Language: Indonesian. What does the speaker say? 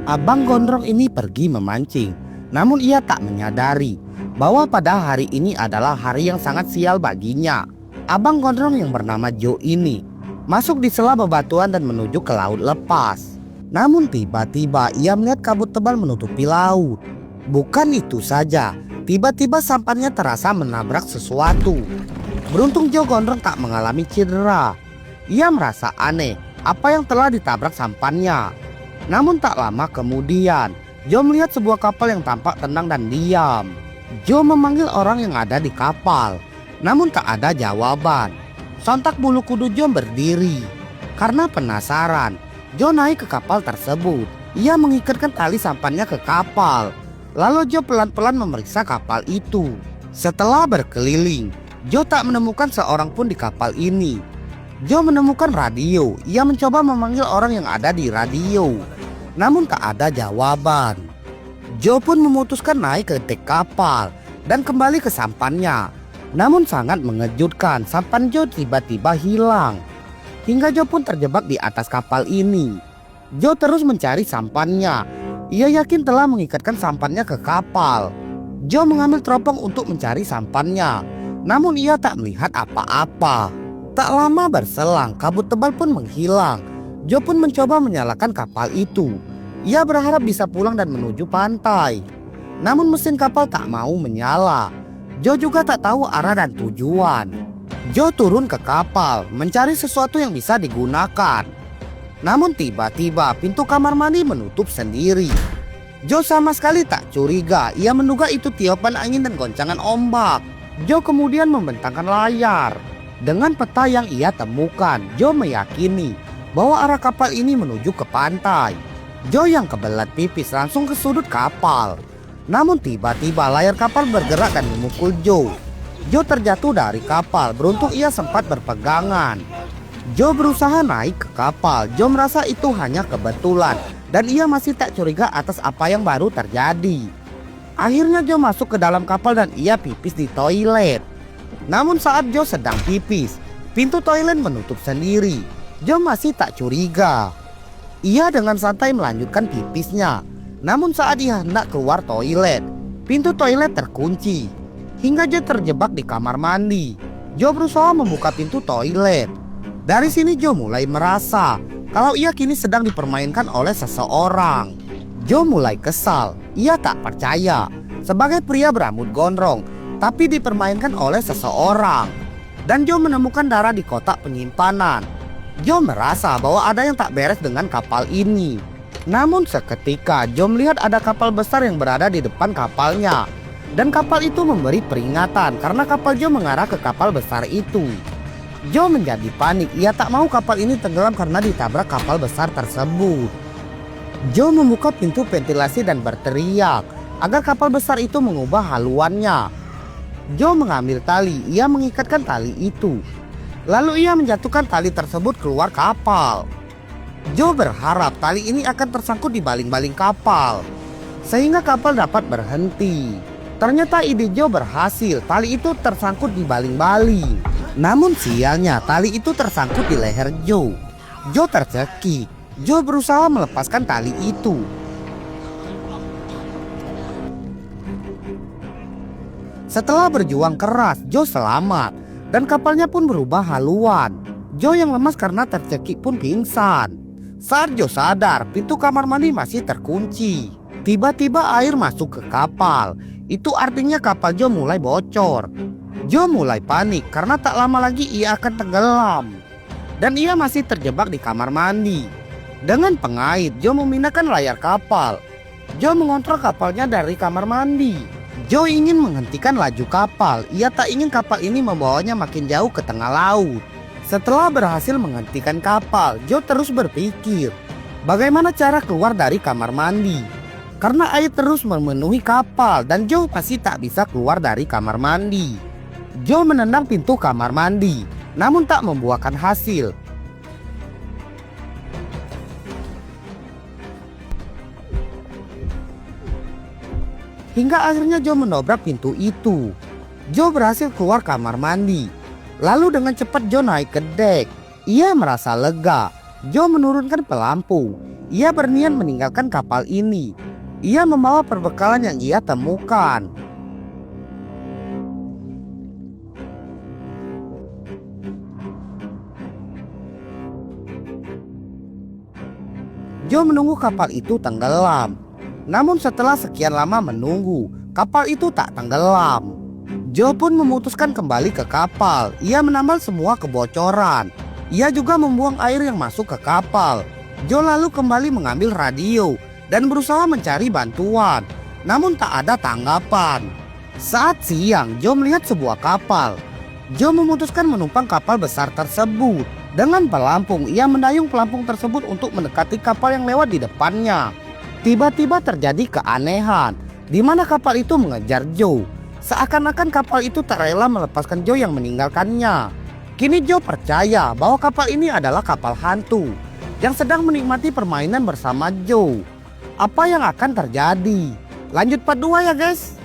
Abang Gondrong ini pergi memancing. Namun ia tak menyadari bahwa pada hari ini adalah hari yang sangat sial baginya. Abang Gondrong yang bernama Joe ini masuk di sela bebatuan dan menuju ke laut lepas. Namun tiba-tiba ia melihat kabut tebal menutupi laut. Bukan itu saja, tiba-tiba sampannya terasa menabrak sesuatu. Beruntung Joe Gondrong tak mengalami cedera. Ia merasa aneh apa yang telah ditabrak sampannya. Namun tak lama kemudian, Joe melihat sebuah kapal yang tampak tenang dan diam. Joe memanggil orang yang ada di kapal, namun tak ada jawaban. Sontak bulu kuduk Joe berdiri. Karena penasaran, Joe naik ke kapal tersebut. Ia mengikatkan tali sampannya ke kapal. Lalu Joe pelan-pelan memeriksa kapal itu. Setelah berkeliling, Joe tak menemukan seorang pun di kapal ini. Joe menemukan radio. Ia mencoba memanggil orang yang ada di radio, namun tak ada jawaban. Joe pun memutuskan naik ke dek kapal dan kembali ke sampannya. Namun sangat mengejutkan, sampan Joe tiba-tiba hilang. Hingga Joe pun terjebak di atas kapal ini. Joe terus mencari sampannya. Ia yakin telah mengikatkan sampannya ke kapal. Joe mengambil teropong untuk mencari sampannya, namun ia tak melihat apa-apa. Tak lama berselang, kabut tebal pun menghilang. Joe pun mencoba menyalakan kapal itu. Ia berharap bisa pulang dan menuju pantai. Namun mesin kapal tak mau menyala. Joe juga tak tahu arah dan tujuan. Joe turun ke kapal mencari sesuatu yang bisa digunakan. Namun tiba-tiba pintu kamar mandi menutup sendiri. Joe sama sekali tak curiga. Ia menduga itu tiupan angin dan goncangan ombak. Joe kemudian membentangkan layar. Dengan peta yang ia temukan, Joe meyakini bahwa arah kapal ini menuju ke pantai. Joe yang kebelat pipis langsung ke sudut kapal. Namun tiba-tiba layar kapal bergerak dan memukul Joe. Joe terjatuh dari kapal, beruntung ia sempat berpegangan. Joe berusaha naik ke kapal. Joe merasa itu hanya kebetulan dan ia masih tak curiga atas apa yang baru terjadi. Akhirnya Joe masuk ke dalam kapal dan ia pipis di toilet. Namun saat Joe sedang pipis, pintu toilet menutup sendiri. Joe masih tak curiga. Ia dengan santai melanjutkan pipisnya. Namun saat ia hendak keluar toilet, pintu toilet terkunci. Hingga Joe terjebak di kamar mandi. Joe berusaha membuka pintu toilet. Dari sini Joe mulai merasa kalau ia kini sedang dipermainkan oleh seseorang. Joe mulai kesal. Ia tak percaya sebagai pria berambut gondrong tapi dipermainkan oleh seseorang. Dan Joe menemukan darah di kotak penyimpanan. Joe merasa bahwa ada yang tak beres dengan kapal ini. Namun seketika Joe melihat ada kapal besar yang berada di depan kapalnya. Dan kapal itu memberi peringatan karena kapal Joe mengarah ke kapal besar itu. Joe menjadi panik. Ia tak mau kapal ini tenggelam karena ditabrak kapal besar tersebut. Joe membuka pintu ventilasi dan berteriak agar kapal besar itu mengubah haluannya. Joe mengambil tali, ia mengikatkan tali itu. Lalu ia menjatuhkan tali tersebut keluar kapal. Joe berharap tali ini akan tersangkut di baling-baling kapal, sehingga kapal dapat berhenti. Ternyata ide Joe berhasil, tali itu tersangkut di baling-baling. Namun sialnya tali itu tersangkut di leher Joe. Joe tercekik. Joe berusaha melepaskan tali itu. Setelah berjuang keras, Joe selamat dan kapalnya pun berubah haluan. Joe yang lemas karena tercekik pun pingsan. Saat Joe sadar, pintu kamar mandi masih terkunci. Tiba-tiba air masuk ke kapal. Itu artinya kapal Joe mulai bocor. Joe mulai panik karena tak lama lagi ia akan tenggelam. Dan ia masih terjebak di kamar mandi. Dengan pengait, Joe memindahkan layar kapal. Joe mengontrol kapalnya dari kamar mandi. Joe ingin menghentikan laju kapal. Ia tak ingin kapal ini membawanya makin jauh ke tengah laut. Setelah berhasil menghentikan kapal, Joe terus berpikir bagaimana cara keluar dari kamar mandi. Karena air terus memenuhi kapal dan Joe pasti tak bisa keluar dari kamar mandi. Joe menendang pintu kamar mandi, namun tak membuahkan hasil. Hingga akhirnya Joe mendobrak pintu itu. Joe berhasil keluar kamar mandi. Lalu dengan cepat Joe naik ke dek. Ia merasa lega. Joe menurunkan pelampung. Ia berniat meninggalkan kapal ini. Ia membawa perbekalan yang ia temukan. Joe menunggu kapal itu tenggelam. Namun setelah sekian lama menunggu, kapal itu tak tenggelam. Joe pun memutuskan kembali ke kapal. Ia menambal semua kebocoran. Ia juga membuang air yang masuk ke kapal. Joe lalu kembali mengambil radio dan berusaha mencari bantuan. Namun tak ada tanggapan. Saat siang, Joe melihat sebuah kapal. Joe memutuskan menumpang kapal besar tersebut. Dengan pelampung, ia mendayung pelampung tersebut untuk mendekati kapal yang lewat di depannya. Tiba-tiba terjadi keanehan, di mana kapal itu mengejar Joe. Seakan-akan kapal itu tak rela melepaskan Joe yang meninggalkannya. Kini Joe percaya bahwa kapal ini adalah kapal hantu yang sedang menikmati permainan bersama Joe. Apa yang akan terjadi? Lanjut part 2 ya guys.